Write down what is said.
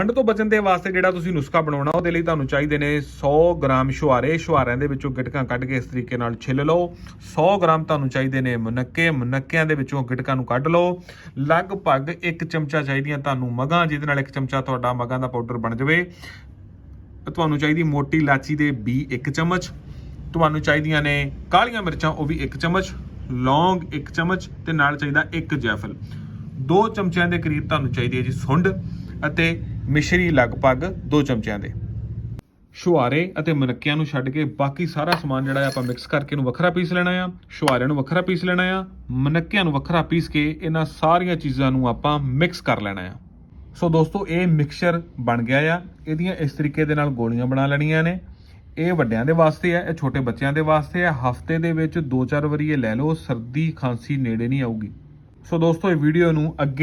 ਠੰਡ ਤੋਂ ਬਚਣ ਦੇ ਵਾਸਤੇ ਜਿਹੜਾ ਤੁਸੀਂ ਨੁਸਖਾ ਬਣਾਉਣਾ ਉਹਦੇ ਲਈ ਤੁਹਾਨੂੰ ਚਾਹੀਦੇ ਨੇ 100 ਗ੍ਰਾਮ ਛੁਹਾਰੇ। ਛੁਹਾਰਿਆਂ ਦੇ ਵਿੱਚੋਂ ਗਿਟਕਾਂ ਕੱਢ ਕੇ ਇਸ ਤਰੀਕੇ ਨਾਲ ਛਿੱਲ ਲਓ। 100 ਗ੍ਰਾਮ ਤੁਹਾਨੂੰ ਚਾਹੀਦੇ ਨੇ ਮੁਨੱਕੇ। ਮੁਨੱਕਿਆਂ ਦੇ ਵਿੱਚੋਂ ਗਿਟਕਾਂ ਨੂੰ ਕੱਢ ਲਓ। ਲਗਭਗ 1 ਚਮਚਾ ਚਾਹੀਦੀਆਂ ਤੁਹਾਨੂੰ ਮਗਾਂ, ਜਿਹਦੇ ਨਾਲ 1 ਚਮਚਾ ਤੁਹਾਡਾ ਮਗਾਂ ਦਾ ਪਾਊਡਰ ਬਣ ਜਾਵੇ। ਤੁਹਾਨੂੰ ਚਾਹੀਦੀ ਮੋਟੀ ਇਲਾਚੀ ਦੇ ਬੀ 1 ਚਮਚ। ਤੁਹਾਨੂੰ ਚਾਹੀਦੀਆਂ ਨੇ ਕਾਲੀਆਂ ਮਿਰਚਾਂ, ਉਹ ਵੀ 1 ਚਮਚ। ਲੌਂਗ 1 ਚਮਚ ਤੇ ਨਾਲ ਚਾਹੀਦਾ 1 ਜੈਫਲ। 2 ਚਮਚਿਆਂ ਦੇ ਕਰੀਬ ਤੁਹਾਨੂੰ ਚਾਹੀਦੀ ਹੈ ਜੀ ਸੁੰਡ ਅਤੇ ਮਿਸ਼ਰੀ ਲਗਭਗ 2 ਚਮਚਿਆਂ ਦੇ। ਛੁਹਾਰੇ ਅਤੇ ਮੁਨੱਕਿਆਂ ਨੂੰ ਛੱਡ ਕੇ ਬਾਕੀ ਸਾਰਾ ਸਮਾਨ ਜਿਹੜਾ ਆਪਾਂ ਮਿਕਸ ਕਰਕੇ ਇਹਨੂੰ ਵੱਖਰਾ ਪੀਸ ਲੈਣਾ ਆ। ਛੁਹਾਰਿਆਂ ਨੂੰ ਵੱਖਰਾ ਪੀਸ ਲੈਣਾ ਆ, ਮੁਨੱਕਿਆਂ ਨੂੰ ਵੱਖਰਾ ਪੀਸ ਕੇ ਇਹਨਾਂ ਸਾਰੀਆਂ ਚੀਜ਼ਾਂ ਨੂੰ ਆਪਾਂ ਮਿਕਸ ਕਰ ਲੈਣਾ ਆ। ਸੋ ਦੋਸਤੋ ਇਹ ਮਿਕਸਚਰ ਬਣ ਗਿਆ ਆ। ਇਹਦੀਆਂ ਇਸ ਤਰੀਕੇ ਦੇ ਨਾਲ ਗੋਲੀਆਂ ਬਣਾ ਲੈਣੀਆਂ ਨੇ। ਇਹ ਵੱਡਿਆਂ ਦੇ ਵਾਸਤੇ ਆ, ਇਹ ਛੋਟੇ ਬੱਚਿਆਂ ਦੇ ਵਾਸਤੇ ਆ। ਹਫਤੇ ਦੇ ਵਿੱਚ 2-4 ਵਾਰੀ ਇਹ ਲੈ ਲਓ, ਸਰਦੀ ਖਾਂਸੀ ਨੇੜੇ ਨਹੀਂ ਆਊਗੀ। ਸੋ ਦੋਸਤੋ ਇਹ ਵੀਡੀਓ ਨੂੰ ਅੱਗੇ